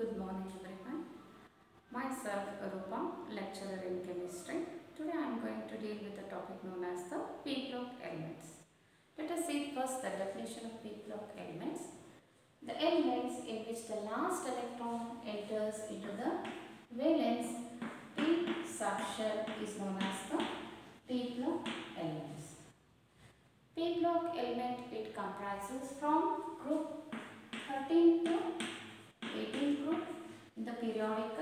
Good morning everyone. Myself Arupa, lecturer in chemistry. Today I am going to deal with the topic known as the p block elements. Let us see first the definition of p block elements. The elements in which the last electron enters into the valence p subshell is known as the p block elements. P block element, it comprises from group 13 to 18th group in the periodic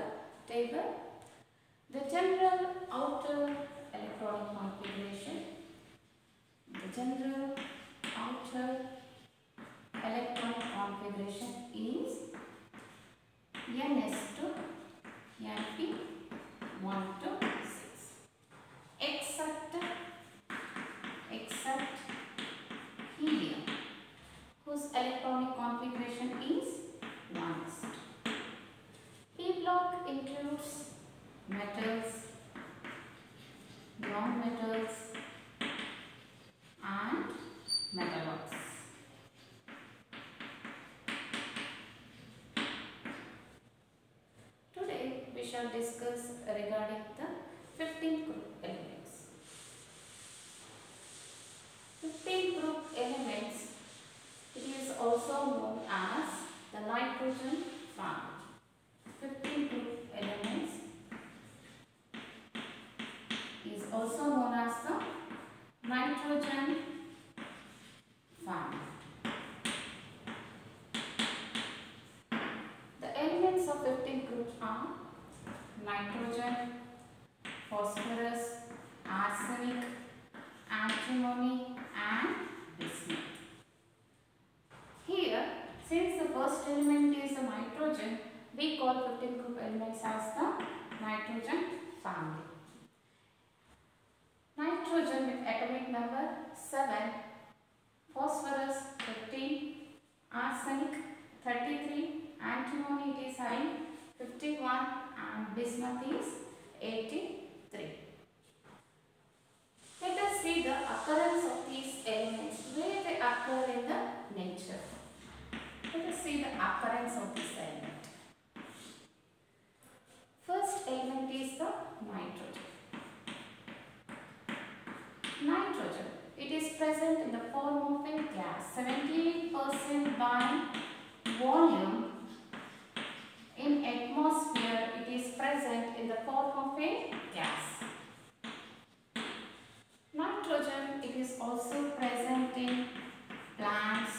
table. The general outer electronic configuration. The general outer electronic configuration is NS2 NP 1 to 6 except helium, whose electronic configuration is 1. P block includes metals, non-metals and metalloids. Today we shall discuss regarding the 15th group elements. 15th group elements, it is also known as the nitrogen family. 15th group elements is also known as the nitrogen family. The elements of 15th group are nitrogen, phosphorus, arsenic, antimony and bismuth. Here, since the first element is the nitrogen, we call 15th group elements as the nitrogen family. Nitrogen with atomic number 7, phosphorus 15, arsenic 33, antimony it is having 51 and bismuth is 83. Let us see the occurrence of these elements, where they occur in the nature. Let us see the occurrence of this element. First element is the nitrogen. Nitrogen, it is present in the form of a gas, 78% by volume. In atmosphere, it is present in the form of a gas. Nitrogen, it is also present in plants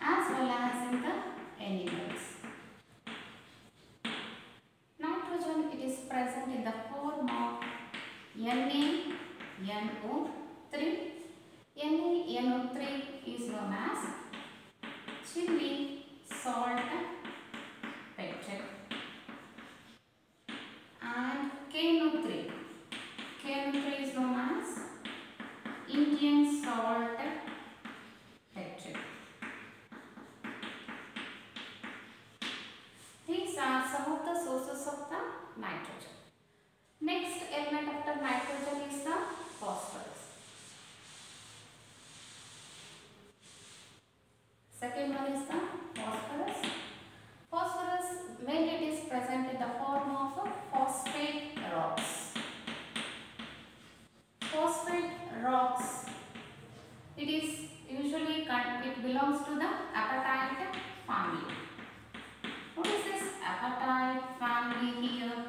as well as in the animals. Nitrogen, it is present in the form of NaNO3. NaNO3 is known as chili salt peptide, and KNO3. KNO3 is known as Indian salt peptide. These are some of the sources of the nitrogen. Next element after nitrogen is the phosphorus. Second one is the phosphorus. Phosphorus mainly it is present in the form of phosphate rocks. Phosphate rocks, it is usually, it belongs to the apatite family. What is this apatite family here?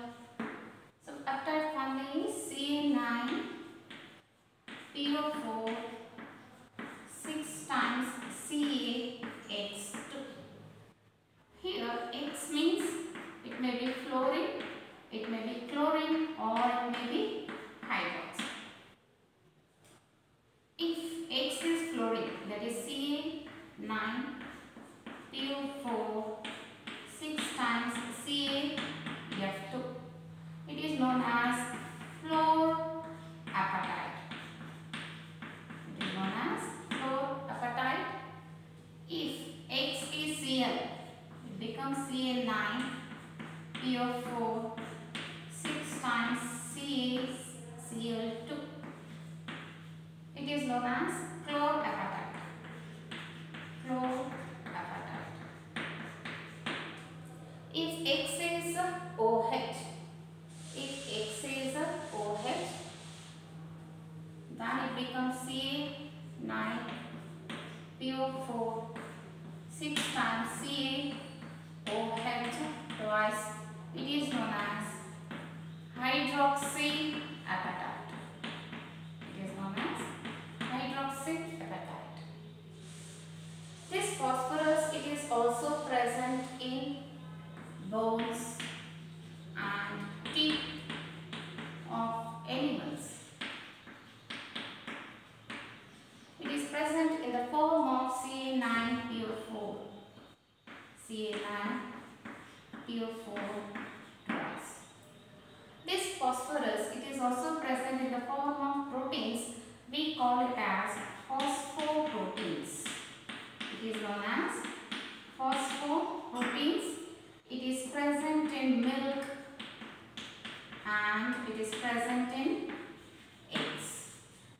So apatite family is Ca9 PO4 6 times CaX2. Here X means it may be fluorine, it may be chlorine or it may be hydroxide. If X is fluorine, that is Ca9 PO4 6 times CaF2. It is known as fluorapatite. It is known as fluorapatite. If X is Cl, it becomes Ca9 PO4 6 times CaCl2. It is known as chlorapatite. Chlorapatite. If X is OH, if X is OH, then it becomes Ca9PO4, 6 times CaOH twice. It is known as hydroxyapatite. It is known as hydroxyapatite. This phosphorus, it is also present in bones and teeth of animals. It is present in the form of Ca9PO4. Ca9PO4 twice. This phosphorus, it is also present in the form of proteins. We call it as phosphoproteins. It is known as phosphoproteins. It is present in milk and it is present in eggs.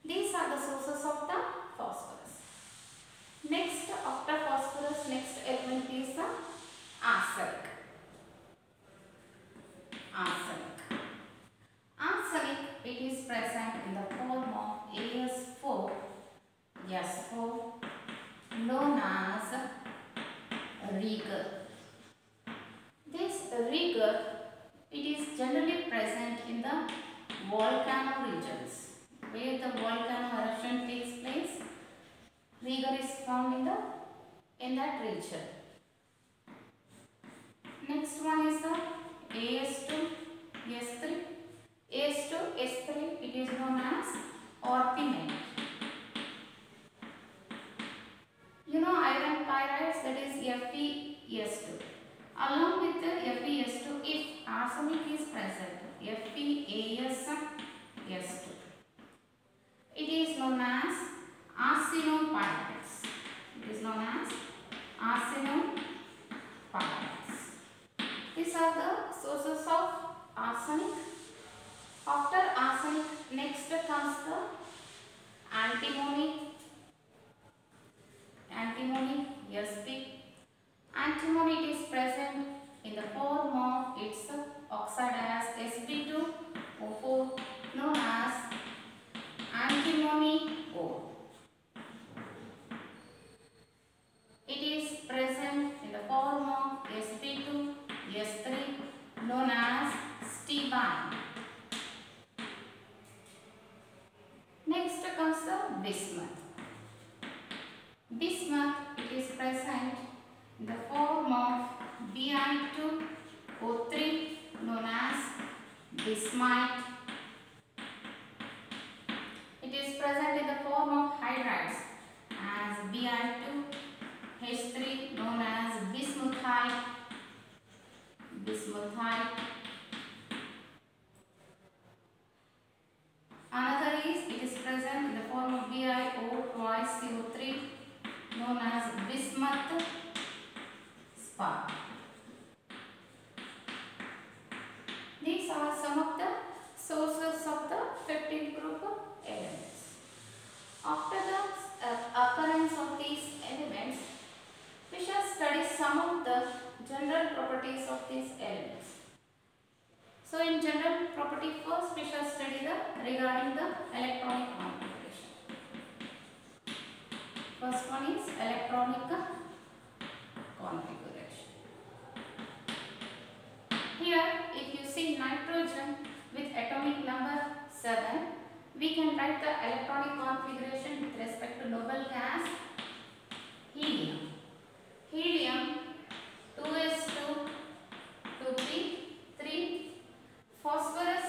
These are the sources of the phosphorus. Next, after phosphorus, next element is the arsenic. Arsenic, it is present in the form of As4S4, known as rigor. This rigor, it is generally present in the volcano regions. Where the volcano eruption takes place, rigor is found in that region. Next one is the As2S3. As2S3, it is known as orpiment. You know iron pyrides, that is FeS2. Along with the FeS2, if arsenic is present, FeAsS2. It is known as arsenopyrides. It is known as arsenopyrides. These are the sources of arsenic. After arsenic, next comes the antimony. Antimony, Sp. Antimony, it is present in the form of its oxide as Sp2O4, known as antimony ore. It is present in the form of Sp2S3, known as stibine. Next comes the bismuth. Bismuth, it is present in the form of Bi2O3, known as bismuth. It is present in the form of hydrides as Bi2H3, known as bismuthite. Another is, it is present in the form of BiO2CO3, known as bismuth spar. These are some of the sources of the 15th group elements. After the occurrence of these elements, we shall study some of the general properties of these elements. So in general property, first we shall study regarding the electronic configuration. First one is electronic configuration. Here, if you see nitrogen with atomic number 7, we can write the electronic configuration with respect to noble gas helium. Helium 2s2, 2p, 3. Phosphorus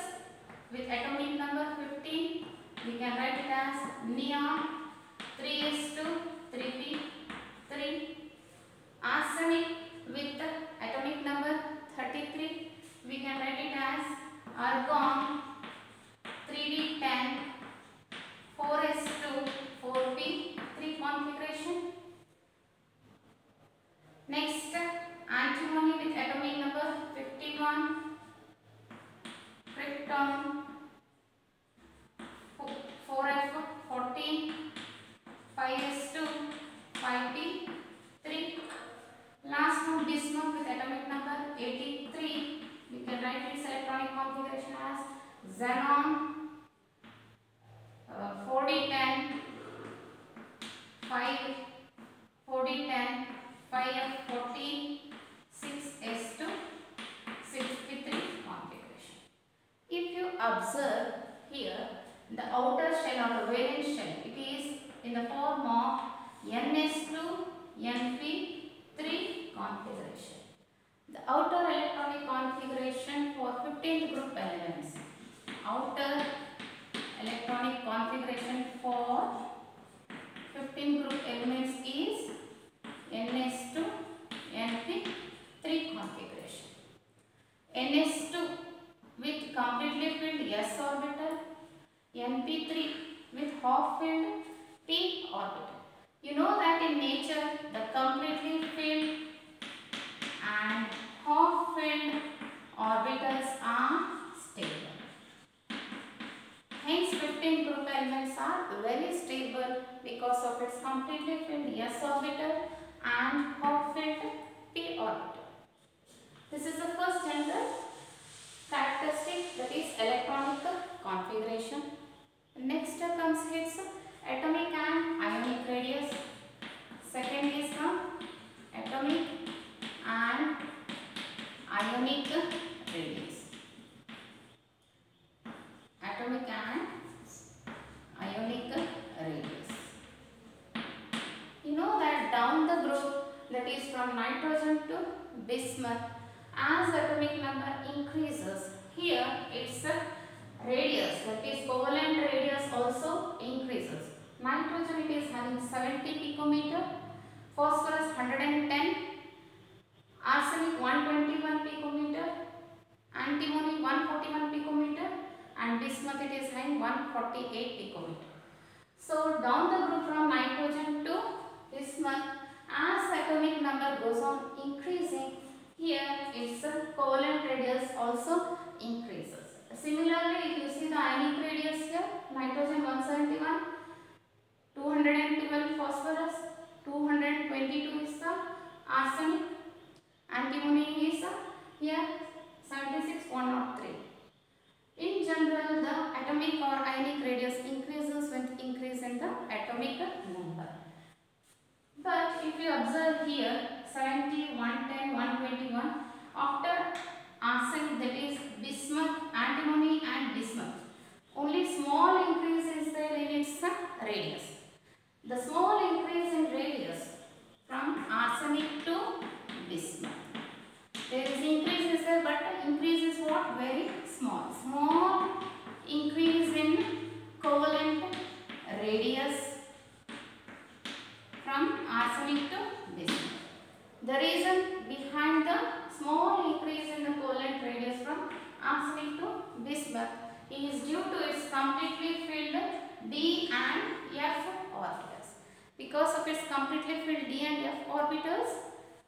with atomic number 15, we can write it as neon 3s2, 3p, 3. Arsenic with atomic number 33, we can write it as argon 3d10, 4s2, 4p, 3 configuration. Next, antimony with atomic number 51, krypton 4f14, 5s2, 5p, 3. Last one, bismuth with atomic number 83. We can write its electronic configuration as xenon 4d10 5 4d10 5f40 6s2 63 configuration. If you observe here, the outer shell or the valence shell, it is in the form of ns2 np3 configuration. The outer electronic configuration for 15th group elements. Outer electronic configuration for 15 group elements is ns2 np3 configuration. ns2 with completely filled s orbital, np3 with half filled p orbital. You know that in nature the completely filled and half filled orbitals are stable. Hence 15 group elements are very stable because of its completely filled s orbital and half filled p orbital. This is the first general characteristic, that is electronic configuration. Next comes its atomic and ionic radius. Second is the atomic and ionic radius. Atomic and ionic radius. You know that down the group, that is from nitrogen to bismuth, as atomic number increases, here its radius, that is covalent radius, also increases. Nitrogen, it is having 70 picometer, phosphorus 110, arsenic 121 picometer, antimony 141 picometer, and bismuth, it is having 148 picometer. So down the group from nitrogen to bismuth, as atomic number goes on increasing, here its covalent radius also increases. Similarly, if you see the ionic radius here, nitrogen 171, 212 phosphorus, 222 is the arsenic, antimony is here 76, 103. In general, the atomic or ionic radius increases with increase in the atomic number. But if you observe here, 70, 110, 121, after arsenic, that is bismuth, antimony and bismuth, only small increase is there in its radius. The small increase in radius from arsenic to bismuth. There is increase is there, but the increase is what? Very small. Small increase in covalent radius from arsenic to bismuth. The reason behind the small increase in the covalent radius from arsenic to bismuth is due to its completely filled d and f orbitals. Because of its completely filled d and f orbitals,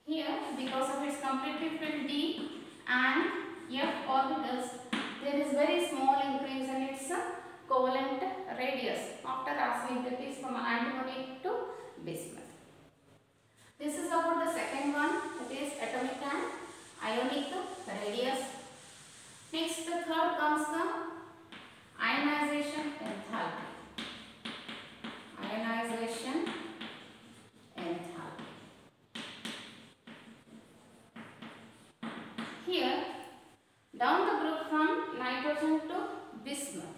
here because of its completely filled d and f orbitals, there is very small increase in its covalent radius after arsenic, that is from antimony to bismuth. This is about the second one, that is atomic and ionic radius. Next, the third comes the ionization enthalpy. Ionization enthalpy. Here, down the group from nitrogen to bismuth,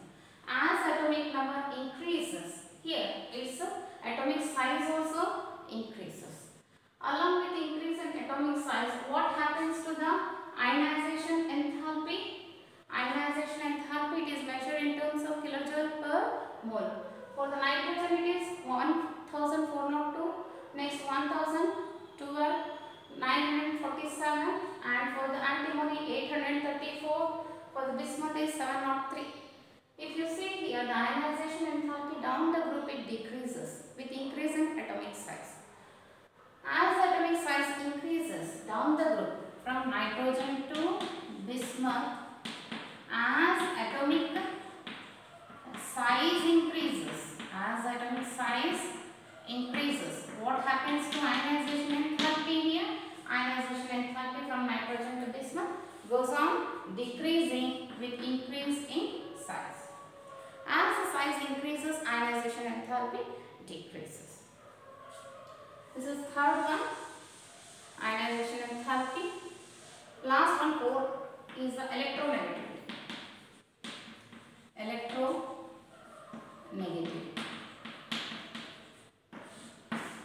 as atomic number increases, here its atomic size also increases. Along with increase in atomic size, what happens to the ionization enthalpy? Ionization enthalpy, it is measured in terms of kilojoule per mole. For the nitrogen, it is 1402, next 1012, 947, and for the antimony 834, for the bismuth is 703. If you see here, the ionization enthalpy down the group, it decreases with increase in atomic size. As atomic size increases down the group from nitrogen to bismuth, as atomic size increases, what happens to ionization enthalpy here? Ionization enthalpy from nitrogen to bismuth goes on decreasing with increase in size. As the size increases, ionization enthalpy decreases. This is third one, ionization enthalpy. Last one, 4, is the electronegativity. Electronegativity.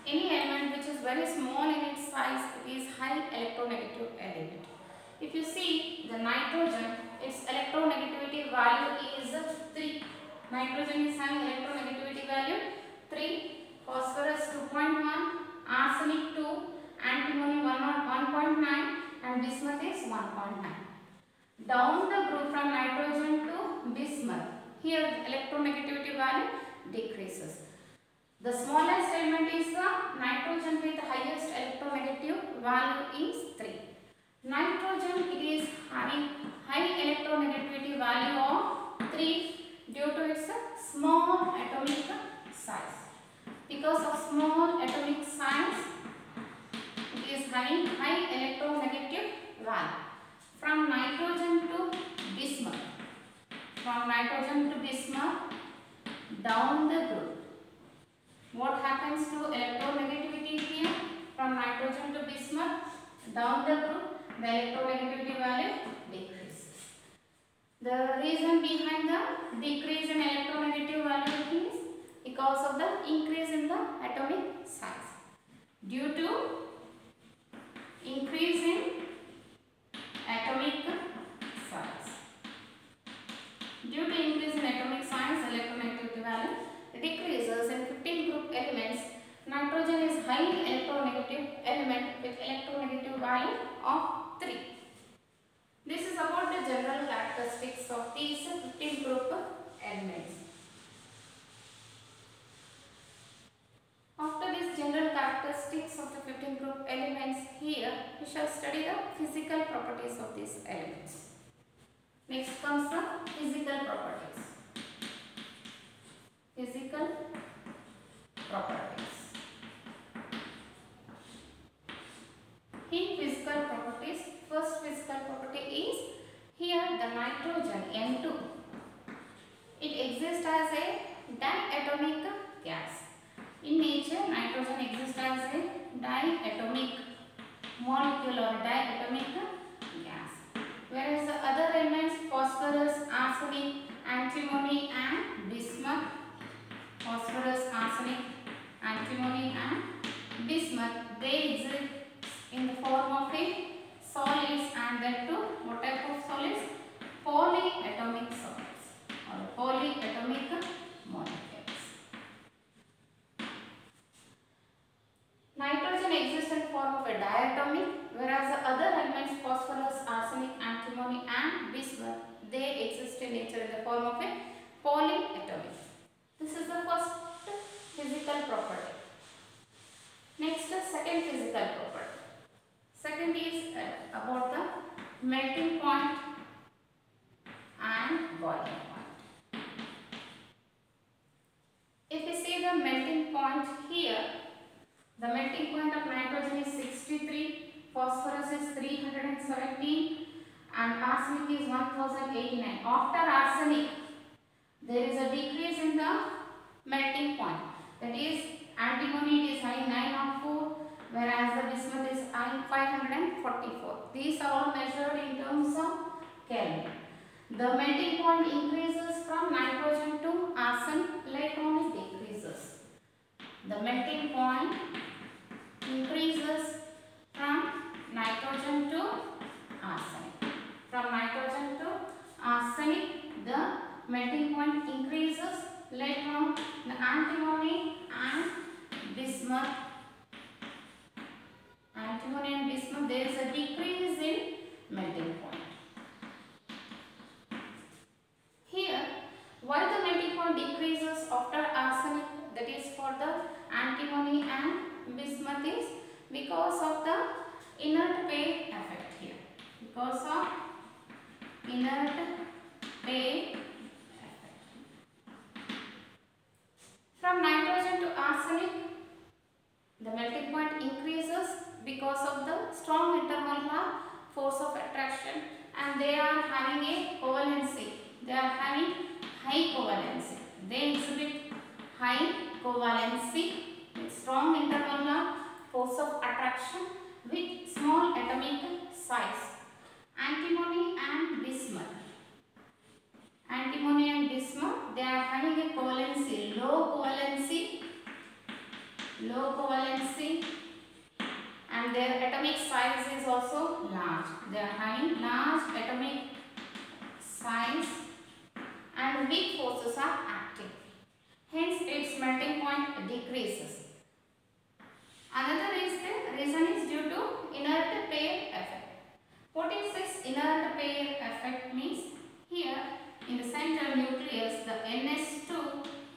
Any element which is very small in its size, it is high electronegative element. If you see the nitrogen, its electronegativity value is 3. Nitrogen is having electronegativity value 3, phosphorus 2.1, arsenic 2, antimony 1.9 and bismuth is 1.9. Down the group from nitrogen to bismuth, here the electronegativity value decreases. The smallest element is the nitrogen with the highest electronegative value is 3. Nitrogen, it is having high electronegativity value of 3 due to its small atomic size. Because of small atomic size, it is having high electronegative value. From nitrogen to bismuth, down the group, what happens to electronegativity here? From nitrogen to bismuth, down the group, the electronegativity value decreases. The reason behind the decrease in electronegative value is because of the increase in the atomic size. Due to increase in atomic size. Due to increase in atomic size, electronegativity value decreases. In 15 group elements, nitrogen is highly electronegative element with electronegative value of 3. This is about the general characteristics of these 15 group elements. After these general characteristics of the 15 group elements, here we shall study the physical properties of these elements. Next comes the physical properties. Physical properties. In physical properties, first physical property is here the nitrogen N2. It exists as a diatomic gas. In nature, nitrogen exists as a diatomic molecule or diatomic gas. Whereas the other elements, phosphorus, arsenic, antimony and bismuth, they exist in the form of a solids, and that too, what type of solids? Polyatomic solids or polyatomic molecules. Nitrogen exists in the form of a diatomic, whereas the other elements, phosphorus, arsenic, antimony and bismuth, they exist in nature in the form of a polyatomic. This is the first physical property. Next, the second physical property. Second is about the melting point and boiling point. If we see the melting point here, the melting point of nitrogen is 63, phosphorus is 317 and arsenic is 1089. After arsenic, there is a decrease in the melting point. That is, antimony is high 904, whereas the bismuth is high 544. These are all measured in terms of Kelvin. The melting point increases from nitrogen to arsen, later on it decreases. The melting point increases from nitrogen to arsenic. From nitrogen to arsenic, the melting point increases. Later on, the antimony and bismuth, there is a decrease in melting point. Here, why the melting point decreases after arsenic, that is for the antimony and bismuth, is because of the inert pair effect here. Because of inert pair effect. From nitrogen to arsenic, the melting point increases because of the strong intermolar force of attraction, and they are having a covalency. They are having high covalency. They exhibit high covalency with strong intermolar force of attraction with small atomic size. Antimony and bismuth. Antimony and bismuth, they are having a covalency, low covalency, and their atomic size is also large. They are having large atomic size and weak forces are active. Hence, its melting point decreases. Another reason is due to inert pair effect. What is this inert pair effect means? Here in the central nucleus, the NS2,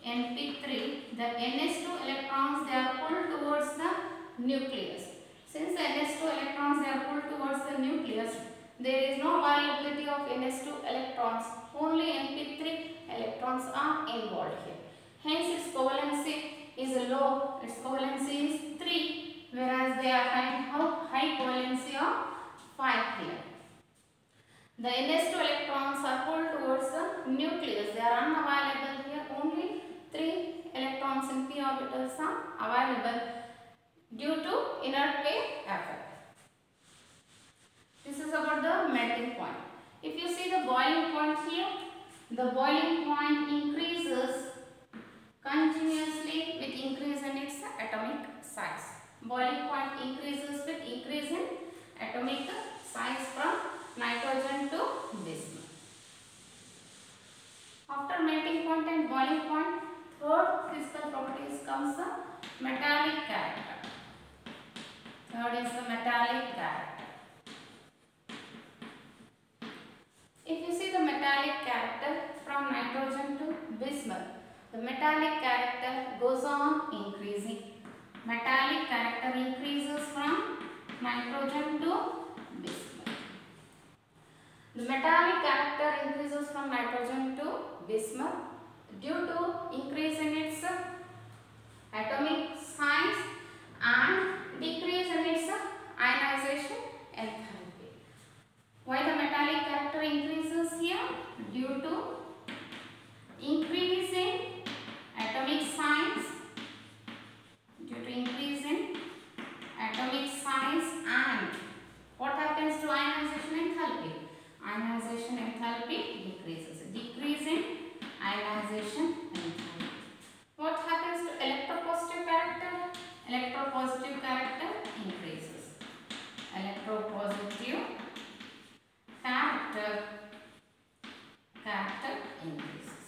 NP3, the NS2 electrons, they are pulled towards the nucleus. Since the NS2 electrons, they are pulled towards the nucleus, there is no viability of NS2 electrons. Only NP3 electrons are involved here. Hence, its covalency is low. Its covalency is 3, whereas they are having high covalency of 5 here. The NS2 electrons are pulled towards the nucleus. They are unavailable here. Only 3 electrons in p orbitals are available due to inert pair effect. This is about the melting point. If you see the boiling point here, the boiling point increases continuously with increase in its atomic size. Boiling point increases with increase in atomic size from nitrogen to bismuth. After melting point and boiling point, third physical properties comes the metallic character. Third is the metallic character. If you see the metallic character from nitrogen to bismuth, the metallic character goes on increasing. Metallic character increases from nitrogen to bismuth. The metallic character increases from nitrogen to bismuth due to increase in its atomic size and decrease in its ionization enthalpy. Why the metallic character increases here? Due to increase in atomic size, and what happens to ionization enthalpy? Ionization enthalpy decreases. Decrease in ionization enthalpy. What happens to electropositive character? Electropositive character increases. Electropositive character increases.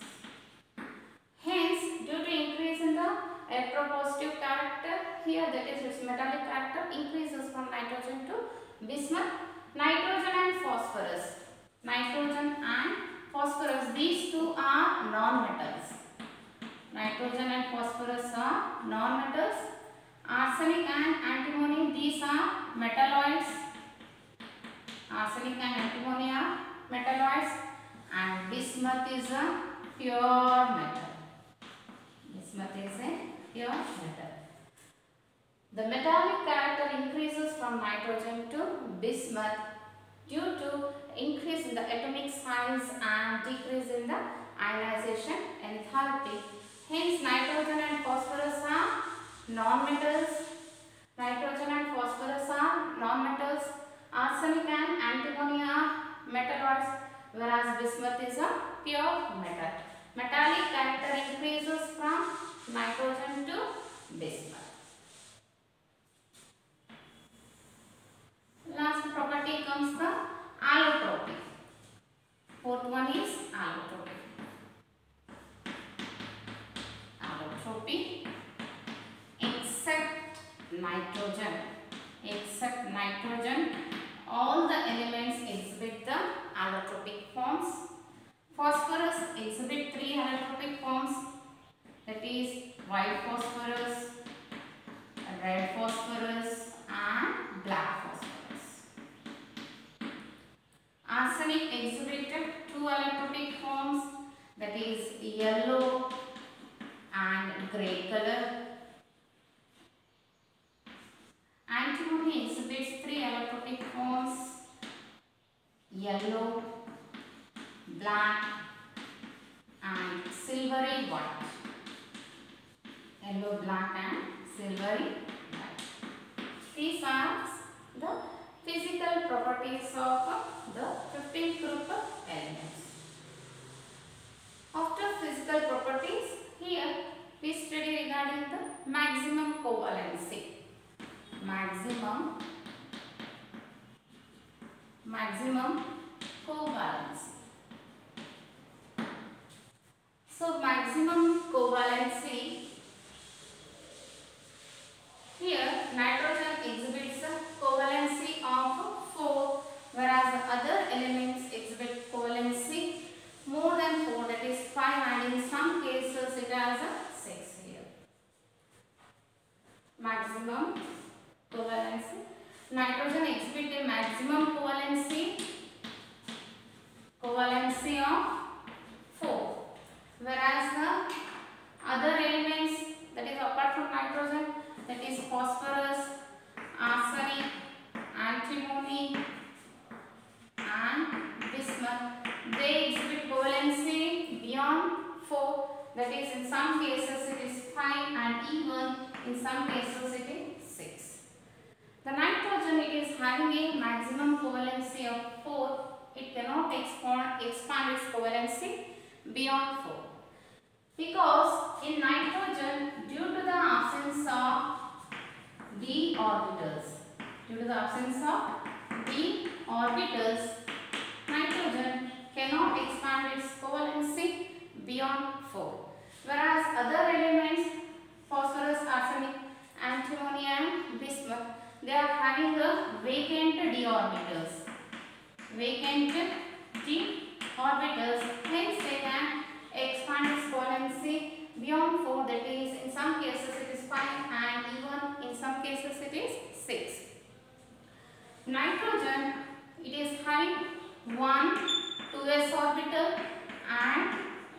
Hence, due to increase in the electropositive character here, that is its metallic character increases from nitrogen to bismuth. Nitrogen and phosphorus. Nitrogen and phosphorus, these two are non-metals. Nitrogen and phosphorus are non-metals. Arsenic and antimony, these are metalloids. Arsenic and antimony are metalloids, and bismuth is a pure metal. Bismuth is a pure metal. The metallic character increases from nitrogen to bismuth due to increase in the atomic size and decrease in the ionization enthalpy. Hence, nitrogen and phosphorus are non-metals. Nitrogen and phosphorus are non-metals. Arsenic and antimony are metalloids, whereas bismuth is a pure metal. Metallic character increases from nitrogen to bismuth. Last property comes the allotropy. Fourth one is allotropy. Allotropy, except nitrogen, all the elements exhibit the allotropic forms. Phosphorus exhibit 3 allotropic forms, that is white phosphorus, red phosphorus and black phosphorus. Arsenic exhibited 2 allotropic forms, that is yellow and grey color. Antimony exhibits 3 allotropic forms, yellow, black and silvery white. Yellow, black and silvery white. These are the physical properties of the 15th group elements. After physical properties, here we study regarding the maximum covalency. Maximum covalency. So maximum covalency, here nitrogen exhibits a covalency of 4, whereas the other elements exhibit covalency more than 4, that is 5, and in some cases it has a 6 here. Maximum covalency. Nitrogen exhibits a maximum covalency of 4, whereas the other elements, that is apart from nitrogen, that is phosphorus, arsenic, antimony and bismuth, they exhibit covalency beyond 4, that is in some cases it is 5 and even in some cases it is 6. The nitrogen, it is having a maximum covalency of 4, it cannot expand its covalency beyond 4. Because in nitrogen, due to the absence of d orbitals, nitrogen cannot expand its covalency beyond 4. Whereas other elements, phosphorus, arsenic, antimony and bismuth, they are having a vacant d orbitals. Hence they can expand its covalency beyond 4, that is in some cases it is 5 and even in some cases it is 6. Nitrogen, it is having 1 2s orbital and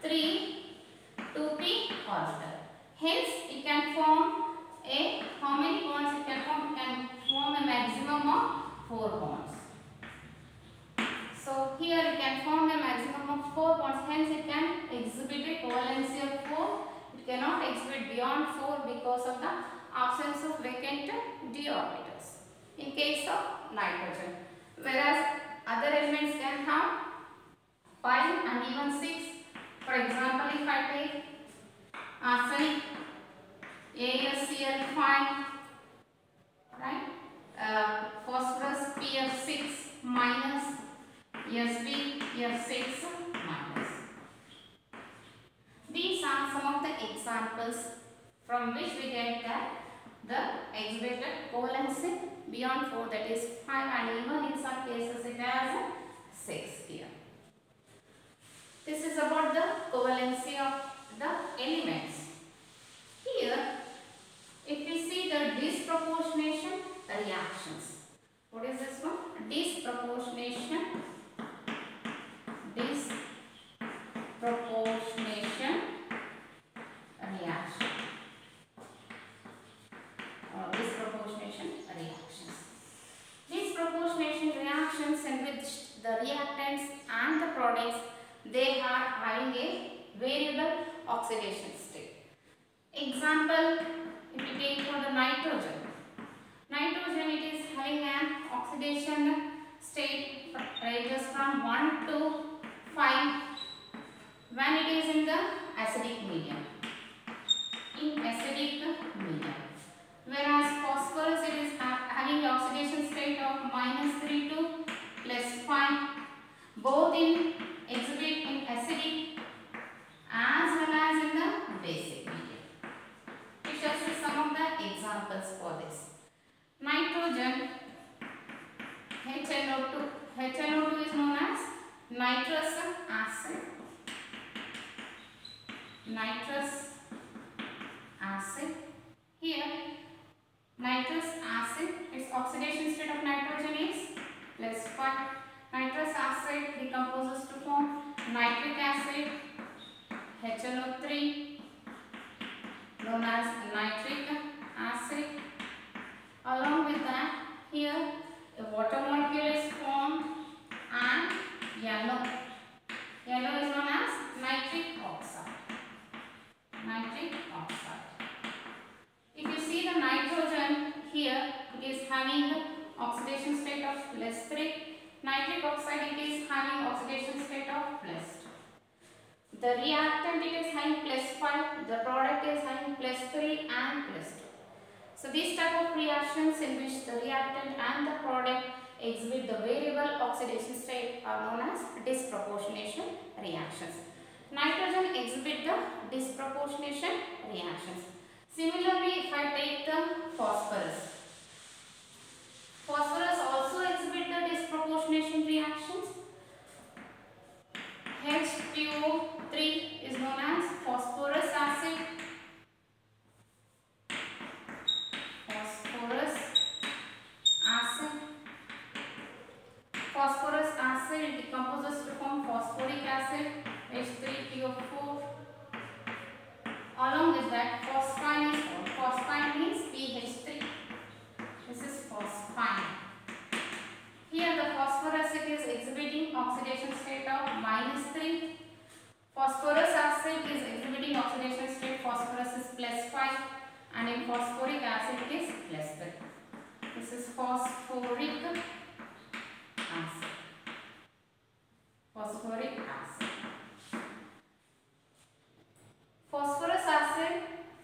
3 2p orbital. Hence it can form how many bonds it can form? It can form a maximum of 4 bonds. So here it can form a maximum of 4 bonds, hence it can exhibit a covalency of 4. It cannot exhibit beyond 4 because of the absence of vacant d orbitals in case of nitrogen. Whereas other elements can have 5 and even 6. For example, if I take arsenic, AsCl5, right? Phosphorus, Pf6 minus, Sb, F6 minus. These are some of the examples from which we get that the exhibited covalency beyond 4, that is 5, and even in some cases it has 6 here. This is about the covalency of the elements. Here, if we see the disproportionation reactions. What is this one? Disproportionation reaction. Disproportionation reactions. Disproportionation reactions in which the reactants and the products, they are having a variable oxidation state. Example, if we take for the nitrogen. Nitrogen, it is having an oxidation state ranges from 1 to 5 when it is in the acidic medium. Whereas phosphorus, it is having the oxidation state of -3 to +5, both in exhibit in acidic as well as in the basic medium. It shows you some of the examples for this. Nitrogen, HNO2. HNO2 is known as nitrous acid. Here, nitrous acid, its oxidation state of nitrogen is +5. Nitrous acid decomposes to form nitric acid, HNO3, known as nitric acid. Along with that, here a water molecule is formed and plus 3. Nitric oxide, it is having oxidation state of plus 2. The reactant, it is having plus 5. The product is having plus 3 and plus 2. So these type of reactions in which the reactant and the product exhibit the variable oxidation state are known as disproportionation reactions. Nitrogen exhibit the disproportionation reactions. Similarly, if I take the phosphorus, phosphorus also exhibit the disproportionation reactions. H2O3 is known as phosphorus acid. Phosphorus acid, it decomposes to form phosphoric acid, H3PO4. Along with that, phosphine is formed. Phosphine means PH3. This is phosphine. Here the phosphorus, it is exhibiting oxidation state of -3. Phosphorus acid is exhibiting oxidation state, phosphorus is +5, and in phosphoric acid it is +3. This is phosphoric acid. Phosphoric acid. Phosphorus acid,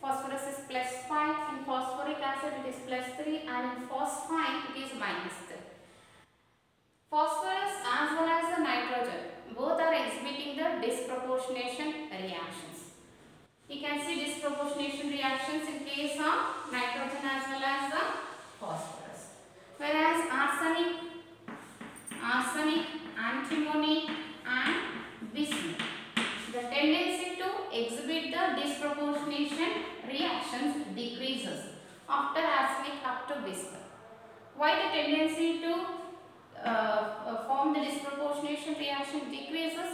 phosphorus is +5, in phosphoric acid it is +3, and in phosphine it is -3. Phosphorus as well as the nitrogen, both are exhibiting the disproportionation reactions. You can see disproportionation reactions in case of nitrogen as well as the phosphorus. Whereas arsenic, antimony and bismuth, the tendency to exhibit the disproportionation reactions decreases after arsenic up to bismuth. Why the tendency to form the disproportionation reaction decreases?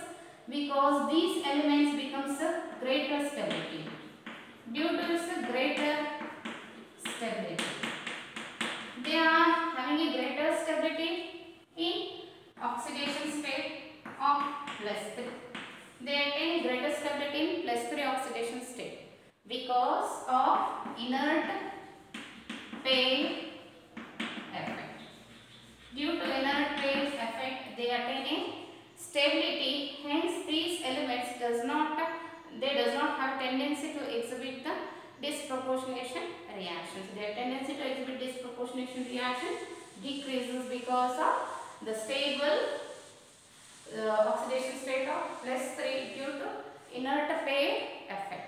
Because these elements becomes a greater stability. Due to its greater stability, they are having a greater stability in oxidation state of +3. They attain greater stability in +3 oxidation state because of inert pair effect. Due to inert pair effect, they attain a stability. Hence, these elements does not have tendency to exhibit the disproportionation reactions. Their tendency to exhibit disproportionation reaction decreases because of the stable oxidation state of +3 due to inert pair effect.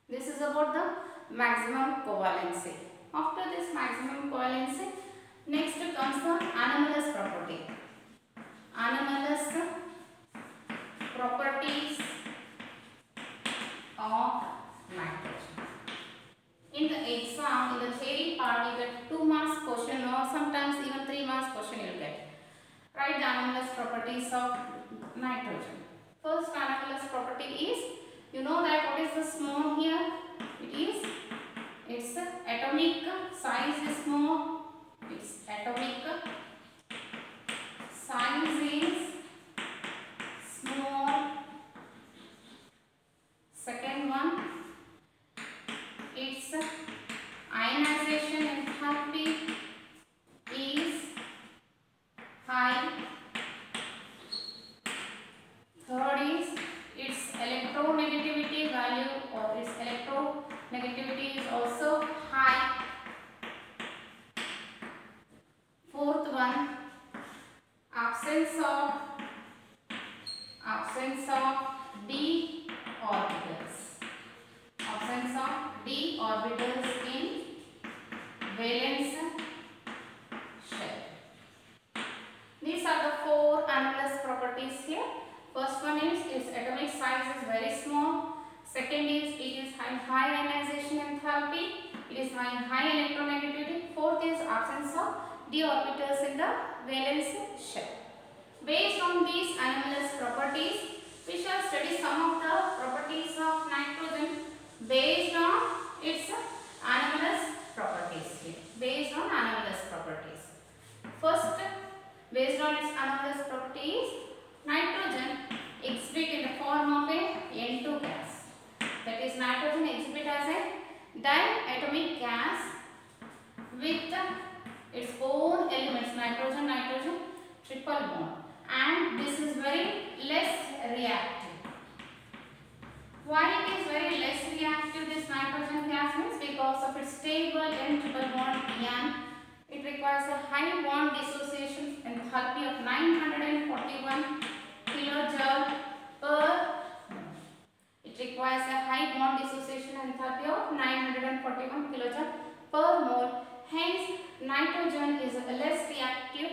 This is about the maximum covalency. After this maximum covalency, next comes the anomalous property. Anomalous properties of nitrogen. In the exam, in the theory part, you get 2 marks question or sometimes even 3 marks question you will get. Write the anomalous properties of nitrogen. First anomalous property is, you know that what is the small here? Its atomic size is small. Its atomic size is small. Second one, its ionization enthalpy is high. Third is its electronegativity value or its electronegativity is also high. Fourth one, absence of d orbitals. Absence of d orbitals in valence shell. These are the 4 anomalous properties here. First one is its atomic size is very small. Second is it is high ionization enthalpy. It is high electronegativity. Fourth is absence of d orbitals in the valence shell. Based on these anomalous properties, we shall study some of the properties of nitrogen based on its anomalous properties here. Based on anomalous properties. First, based on its anomalous properties, nitrogen exhibit in the form of a N2 gas. That is, nitrogen exhibit as a diatomic gas with its own elements, nitrogen, nitrogen, triple bond, and this is very less reactive. Why it is very less reactive, this nitrogen gas means? Because of its stable N triple bond N. It requires a high bond dissociation enthalpy of 941 kilojoule per. It requires a high bond dissociation enthalpy of 941 kilojoule per mole. Hence, nitrogen is less reactive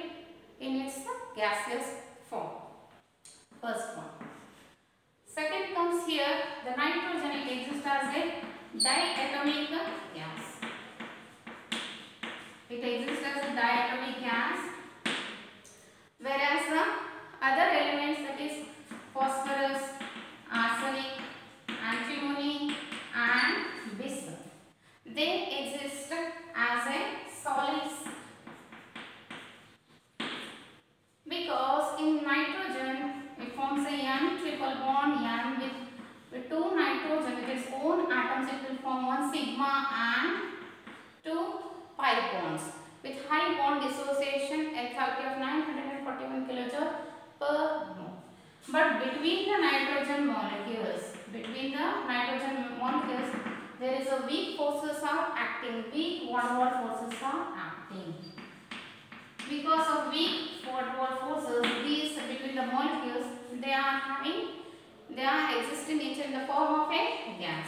in its gaseous form. First one. Second comes here, the nitrogen, it exists as a diatomic gas. It exists as a diatomic gas, whereas the other elements, that is phosphorus, arsenic, antimony and bismuth, they exist as a solids, because in nitrogen it forms a N triple bond N with two nitrogen with its own atoms. It will form one sigma and two pi bonds with high bond dissociation enthalpy of 941 kilojoule per mole. But between the nitrogen molecules, there is a weak forces are acting. Weak van der Waals forces are acting. Because of weak van der Waals forces, these between the molecules, they are existing nature in the form of a gas.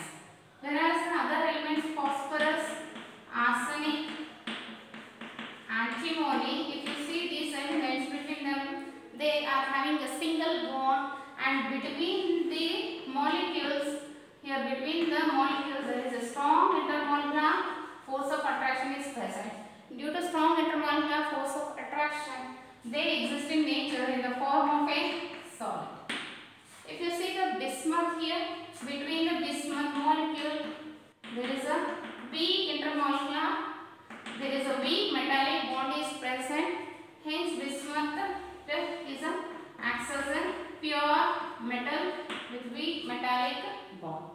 Whereas the other elements, phosphorus, arsenic, antimony, if you see these elements between them, they are having a single bond, and between the molecules, there is a strong intermolecular force of attraction is present. Due to strong intermolecular force of attraction, they exist in nature in the form of a solid. If you see the bismuth here, between the bismuth molecule, there is a weak intermolecular, there is a weak metallic bond is present. Hence, bismuth acts as a pure metal with weak metallic bond.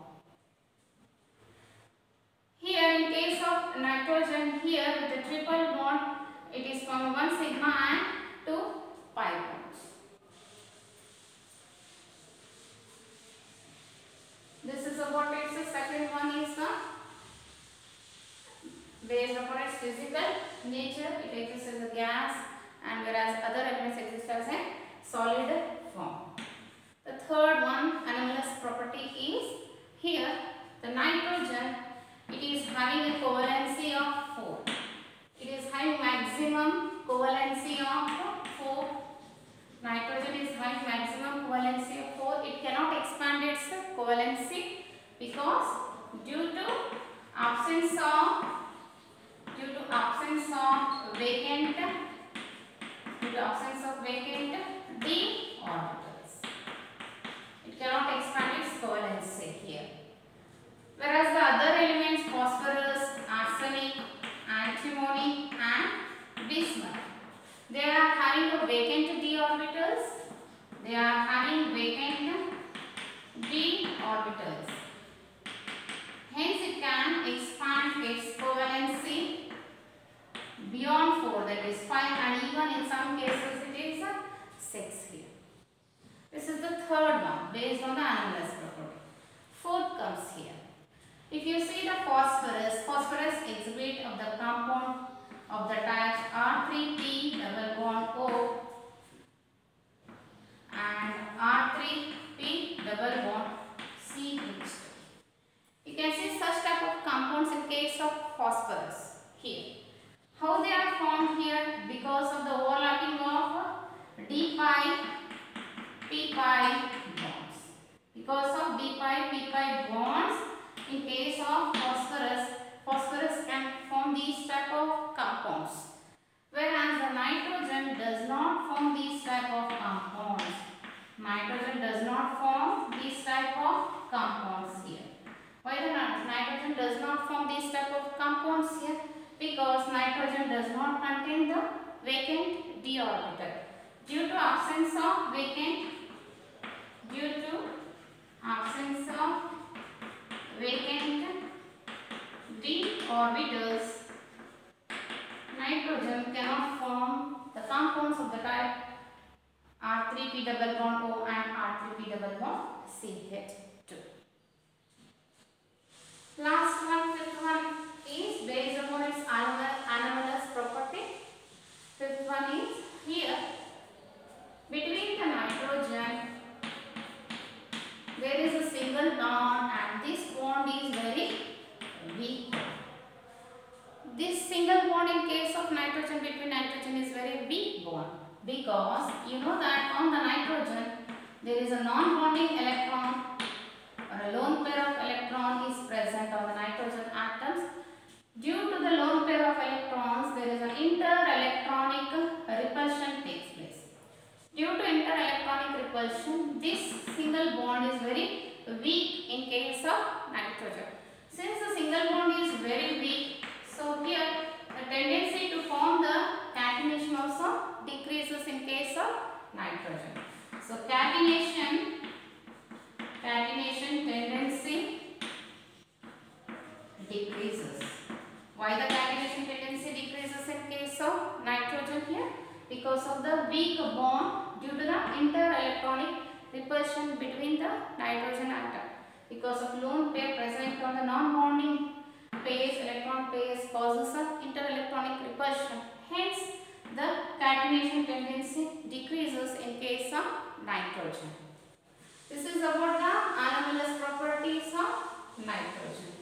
Here, in case of nitrogen, here with the triple bond, it is from one sigma and two pi bonds. This is about its. The second one is the based upon its physical nature, it exists as a gas, and whereas other elements exist as a solid form. The third one, anomalous property, is here the nitrogen, it is having a covalency of 4. It is having maximum covalency of 4. Nitrogen is having maximum covalency of 4. It cannot expand its covalency because due to absence of vacant d orbitals. It cannot expand its covalency here. Whereas the other elements, phosphorus, arsenic, antimony and bismuth, they are having a vacant d orbitals. Hence it can expand its covalency beyond 4, that is 5, and even in some cases it is 6 here. This is the third one based on the anomalous property. Fourth comes here. If you see the phosphorus exhibit of the compound of the types R3P double bond O and R3P double bond CH2. You can see such type of compounds in case of phosphorus here. How they are formed here? Because of the overlapping of d-pi, p-pi bonds. Because of d-pi, p-pi bonds, in case of phosphorus can form these type of compounds. Whereas the nitrogen does not form these type of compounds. Nitrogen does not form these type of compounds here. Why the nitrogen does not form these type of compounds here? Because nitrogen does not contain the vacant d orbital. Due to absence of vacant d orbitals, nitrogen the type R3p double bond O and R3p double bond CH2. Last one, fifth one is based upon its anomalous property. Fifth one is here between the nitrogen there is a single bond and this bond is very weak. This single bond in case of nitrogen between nitrogen is very weak bond because you know that on the nitrogen there is a non-bonding electron or a lone pair of electron is present on the nitrogen atoms. Due to the lone pair of electrons there is an inter-electronic repulsion takes place. Due to inter-electronic repulsion this single bond is very weak in case of nitrogen. Since the single bond is very weak, so here the tendency to form the catenation also decreases in case of nitrogen. So catenation tendency decreases. Why the catenation tendency decreases in case of nitrogen here? Because of the weak bond due to the inter-electronic repulsion between the nitrogen atom. Because of lone pair present on the non-bonding pairs, electron pairs causes an inter-electronic repulsion. Hence, the catenation tendency decreases in case of nitrogen. This is about the anomalous properties of nitrogen.